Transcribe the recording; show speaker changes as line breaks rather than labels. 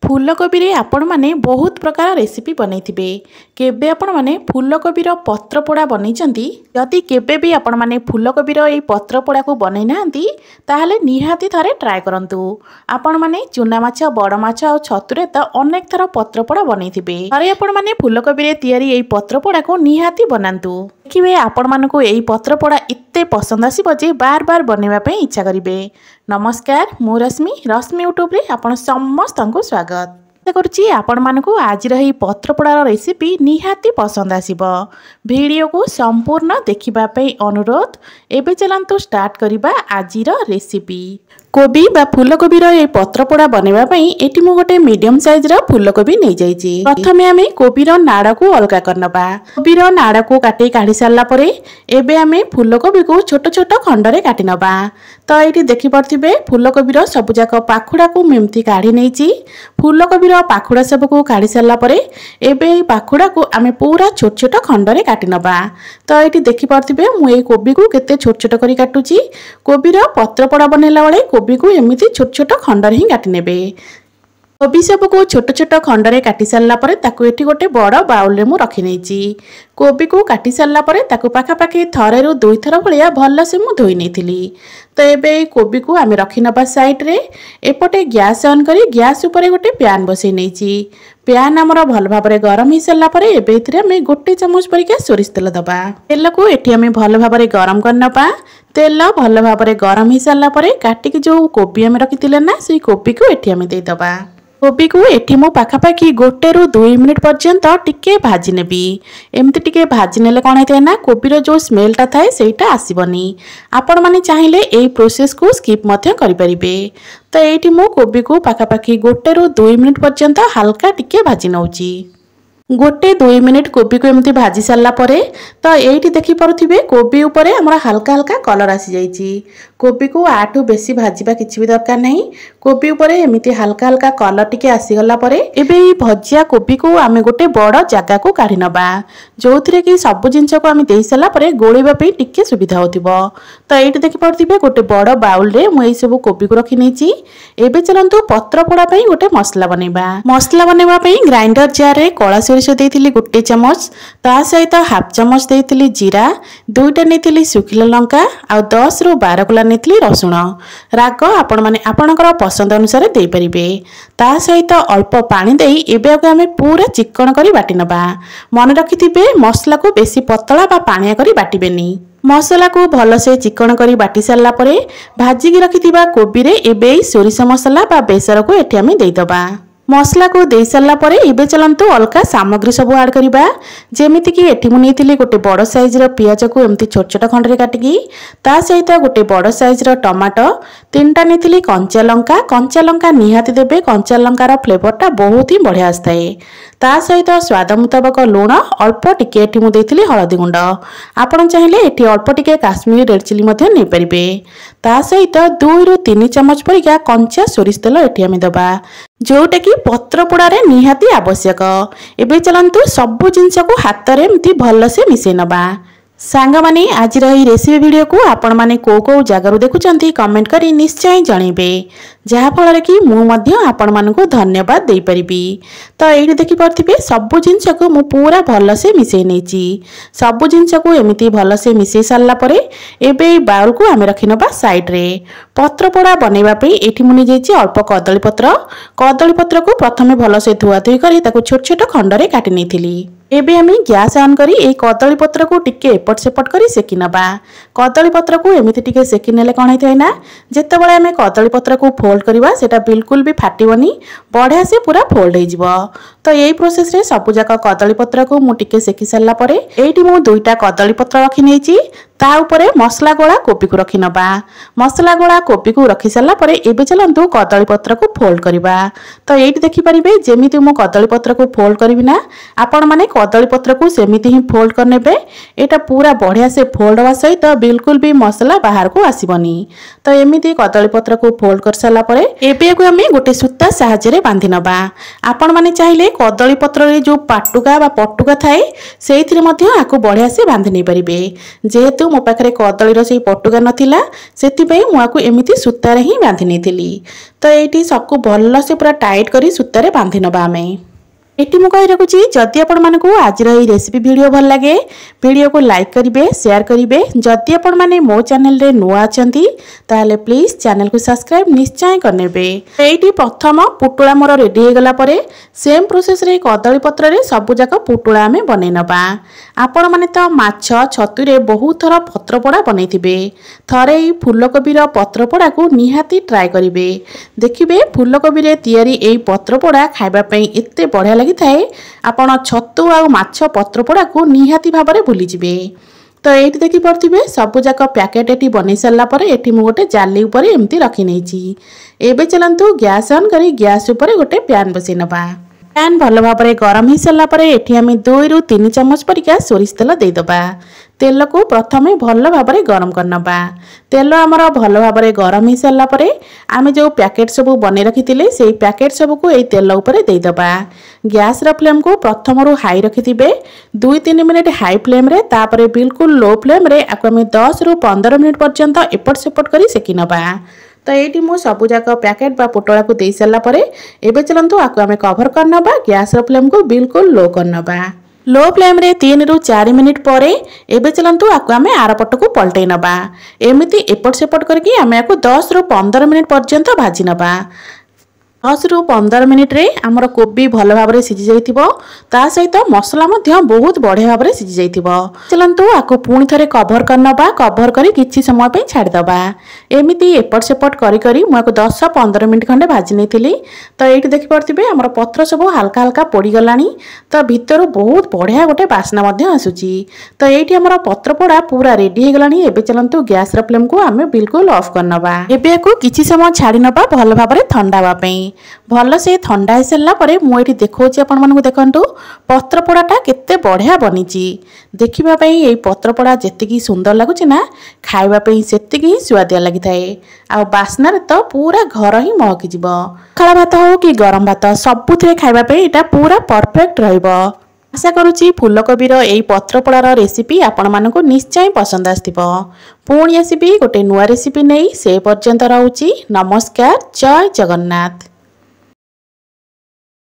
फूलकोबी रे आपण माने बहुत प्रकार रेसिपी बनैथिबे। केबे आपण माने फूलकोबी रो पत्र पोड़ा बनैचंती? यदि केबे भी आपण माने फूलकोबी रो एई पत्र पोड़ा को बनै नांती ताहले निहाती थरे ट्राई करंतु। आपण माने चुना माछ, बड़ माछ आ छतुरे त अनेक थर पत्र पोड़ा बनैथिबे। अरे आपण माने फूलकोबी रे तयारी एई पत्र पोड़ा को निहाती बनांतु। देखिबे आपण मानको एई पत्र पोड़ा इत्ते पसंद आसीबो जे बार बार बनेवा पे इच्छा करिवे। नमस्कार, मु रश्मि यूट्यूब रे आपण समस्तंको स्वागत करुच्ची। आपण मानकु आज रही पत्र पोड़ार रेसिपी निहाती पसंद आसीबो। वीडियो को संपूर्ण देखिबा पे अनुरोध। एबे चलंतु स्टार्ट करिबा आजिर रेसिपी। कोबी बा फूलकोबी रो ए पत्र पोड़ा बनेबा पई एटी मु गोटे मीडियम साइज रो फूलकोबी नै जाईची। प्रथमे आमे कोबी रो नाड़ा को अलगा करनबा। कोबी रो नाड़ा को काटी सारला परे एबे आमे फूलकोबी को छोट छोट खंड रे काटी नबा। तो एटी देखि परथिबे फूलकोबी रो सब जाक पाखुडा को मिमती काढी नैची। फूलकोबी रो पाखुडा सब को काढी सारला परे एबे ए पाखुडा को आमे पूरा छोट छोट खंड रे काटी नबा। तो एटी देखि परथिबे मु ए कोबी को केते छोट छोट करी काटुची। कोबी रो पत्र पोड़ा बनेला बेले कोबी को एमिति छोट छोट खंड रे ही काटी नेबे। कोबी सब को छोट छोट खंड रे काटी सारला परे ताकू एठी गोटे बड़ बाउल रे मु रखि नैची। कोबी को काटी सारला परे ताकू पाखा पाखी थरे रु दुई थर भलिया भल से मु धोई नेथिली। तो एबे कोबी को आमे रखि नबा साइड रे। एपटे गैस ऑन करी गैस ऊपर गोटे पैन बसै नैची। पैन हमर भल भाबरे गरम ही सारला परे एबे इथरे आमे गोटे चम्मच परिका सोरिष तेल दबा। तेल को एठी आमे भल भाबरे गरम करनबा। तेल भल भाबरे गरम ही सारला परे काटिक जो कोबी आमे रखितिले ना सेई कोबी को एठी आमे देई दबा। कोबी को एठी मो पाखापाखी गोटे रु 2 मिनिट पर्यंत टिके भाजी नेबी। एमती टिके भाजी नेले कोन हेते ना कोबी रो जो स्मेल ता थाए सेटा आसीबनी। आपण माने चाहिले एई प्रोसेस को स्किप मध्य करि परिबे। तो एठी मो कोबी को पाखापाखी गोटे रु 2 मिनिट पर्यंत हल्का टिके भाजी नउची। गोटे 2 मिनिट कोबी को एमती भाजी सारला परे तो एठी देखि परुथिबे कोबी ऊपर हमरा हल्का हल्का कलर आसी जाईची। कोबी को आठू बेसी भाजीबा किछि भी दरकार नहीं। कोबी ऊपर एमिति हल्का हल्का कलर टिके आसी गला परे एबे ई भजिया कोबी को आमे गोटे बड़ जागा को काढी नबा। जोथिरे कि सब जिंस को आमे देई सारला परे गोळीबा पे टिके सुविधा होतिबो। तो एठी देखि परुथिबे गोटे बड़ बाउल रे मु एई सब कोबी को रखि नेची। एबे चलंतु पत्र पोड़ा पई गोटे मसला बनेबा। मसला बनेबा पई ग्राइंडर जार रे कळा सोरिष देइथिली गोटे चम्मच। ता सहित हाफ चम्मच देइथिली जीरा। दुईटा नेथिली सुखिला लंका आ 10 रु 12 कुला नेथिली रसुण। राग आपण माने आपणकर पसंद अनुसार देई परिबे। ता सहित अल्प पानी देई एबे आमे पूरा चिकन करी बाटी नबा। मन रखिथिबे मसला को बेसी पतला बा पानिया करी बाटीबेनी। मसला को भल से चिकन करी बाटी सारला परे भाजी की रखिथिबा कोबी रे एबे सोरिष मसला बा बेसर को एठी आमे देई दबा। मसला को दे सारला परे एबे चलंतु अलका सामग्री सब ऐड करिबा। जेमिति कि एठी मु नेथिली गोटे बड़ साइज रो पियाज को एमती छोट छोट खंड रे काटिकी। ता सहित गोटे बड़ साइज रो टमाटो। 3टा नेथिली कंचा लंका निहाती देबे। कंचा लंका रो फ्लेवर टा बहुत ही बढ़िया आस्ताए। ता सहित स्वाद मुताबिक लूण अल्प टिके एठी मु देथिली हळदी गुंड। आपण चाहिले एठी अल्प टिके काश्मीरी रेड चिली मध्ये नै परिबे। ता सहित 2 रु 3 चम्मच परिका कंचा सोरिष तेल एठी आमे दबा जोटा कि पत्र पोड़ा रे निहाती आवश्यक। एबे चलंतु सब जिंस को हाथ रे एमती भल से मिसै नबा। सांग माने आज रही रेसिपी वीडियो को आपण माने को जगार देखुचंती कमेंट करी निश्चय जणीबे। जहा फल कि मु मध्य आपण मानकु धन्यवाद देई परिबी। तो एठी देखि परथिबे सब जिंस को मु पूरा भल से मिसै नेची। सब जिंस को एमिति भल से मिसै सारला परे एबे बाउल को आमे रखिनबा साइड रे। पत्र पोड़ा बनेबा पे एठी मु नै जाईची अल्प कदली पत्र को प्रथमे भल से धुआ धुई करी ताको छोट छोट खंड रे काटि नेथिली। एबे आमे गैस ऑन करी ए कदली पत्र को टिके एपट सेपट करी सेकी नबा। कदली पत्र को एमिति टिके सेकी नेले कोन हेतै ना जेतेबेले आमे कदली पत्र को फोल्ड करिवा सेटा बिल्कुल भी फाटिबनी, बढ़िया से पूरा फोल्ड हो जिवो। तो एई प्रोसेस रे सब जाक कदली पत्र को मु टिके सेकी सारला परे एठी मु 2टा कदली पत्र रखि नेची। ता ऊपरे मसला गोळा कोबी को रखि नबा। मसला गोळा कोबी को रखि सारला परे एबे चलंतु कदली पत्र को फोल्ड करिबा। तो एठी देखि परिबे जेमिति मु कदली पत्र को फोल्ड करिबि ना आपण माने कदली पत्र को सेमिति ही फोल्ड करनेबे। एटा पूरा बढ़िया से फोल्ड होवा सहित बिल्कुल भी मसला बाहर को आसीबनी। तो एमिति कदली पत्र को फोल्ड कर सारला परे एबे को आमे गोटे सूता सहायता रे बांधि नबा। आपण माने चाहिले कदली पत्र रे जो पाटुका बा पटुका थाए सेइथिरे मध्ये आकु बढ़िया से बांधि नै परिबे। जेहेतु जेहेतु मो पाखे कदलीर से पटुगा नाला से मुझे एमती सूतार ही बांधि नहीं तो ये सबको भल से पूरा टाइट कर सूतार बांधि नवा आम एटी मु कही रखुची जदि आपण मानकु आजिर एई रेसिपी वीडियो भल लागे वीडियो को लाइक करिवे शेयर करिवे जदि आपण माने मो चैनल रे नुआ अछंती ताले प्लीज चैनल को सब्सक्राइब निश्चय करनेबे। एटी प्रथम पुटुळा मोर रेडी हे गला परे सेम प्रोसेस रे कदली पत्र रे सब जाक पुटुळा में बनै नबा। आपण माने तो माछ छतु रे बहुत थर पत्र पोड़ा बनैथिबे थरे एई फूलकोबी रो पत्र पोड़ा को निहाती ट्राई करिवे देखिबे फूलकोबी रे तयारी एई पत्र पोड़ा खाइबा पई एते बढ़िया लगी थाए आपण छतु आ माछ पत्र पोड़ा को निहाती भाव में भूली जिवे। तो ये देखी पड़े सबू जाक पैकेट ये बन सारा पर ये गोटे जाली उपर एमती रखी नहीं एवं चलतु गैस ऑन कर गैस उपर गोटे पैन बसई नवा पैन भल भाव में गरम हो सारापर ये आम 2 ରୁ 3 चामच परिका सोरिष तेल देदेबा तेल को प्रथम भल भाव में गरम करनबा तेल आमर भल भाव में गरम हो सारापर आम जो पैकेट सब बन रखी से पैकेट सब को तेल उपर देदेबा गैस फ्लेम को प्रथम रू हाई रखिथे 2-3 मिनट हाई फ्लेम रे तापर बिल्कुल लो फ्लेम रे आम 10 ରୁ 15 मिनट पर्यंत एपट सेपट कर सेकी नबा। तो ये मु सबू जाक पैकेट बा पोटला को दे सारा पर एवं चलतु आपको आम कभर करनबा गैस फ्लेम को बिल्कुल लो करनबा लो फ्लेम रे 3 ରୁ 4 मिनट पर एवं चलतु आपको आम आर पट को पलटई नबा एमती एपट सेपट करके आम 10 ରୁ 15 मिनट पर्यंत भाजी नबा 10 ରୁ 15 मिनट रे आमर कोबी भल भाव में सीझी जाइथिबो ता सहित मसला मध्य बहुत बढ़िया भाव में सीझी जाइथिबो। चलंतु आको पुणी थरे कभर करनबा कभर करी किछि समय पे छाड़ दबा एमिति एपट सेपट करी करी मु 10-15 मिनट खंडे भाजी नेथिली। तो एठी देखि परथिबे आमर पत्र सब हल्का हल्का पोड़ी गलानी तो भीतर बहुत बढ़िया गोटे बास्ना मध्य आसुची। तो एठी आमर पत्र पोड़ा पूरा रेडी हे गलानी एबे चलंतु गैस र फ्लेम को आमे बिल्कुल ऑफ करनबा एबे को किछि समय छाड़ी नबा भल भाव में ठंडा हवा पई भल से ठंडा हो सारा पर मुझे देखा आपण मानक देखु पत्र पोड़ाटा केते बढ़िया बनी देखा ये पत्र पोड़ा जी सुंदर लगुच ना खावाई से सुआदिया लगी थाए आ बास्नार तो पूरा घर ही महकी पखाल भात हो कि गरम भात सबुथ खावाई यहाँ पूरा परफेक्ट रहिबो। आशा करुच्ची फूलकोबीर यही पत्र पोड़ार रेसिपी आपण मानक निश्चय पसंद आसथिबो। पुणी आसीबी गोटे नुआ रेसिपी नहीं से पर्यंत रहूची नमस्कार जय जगन्नाथ।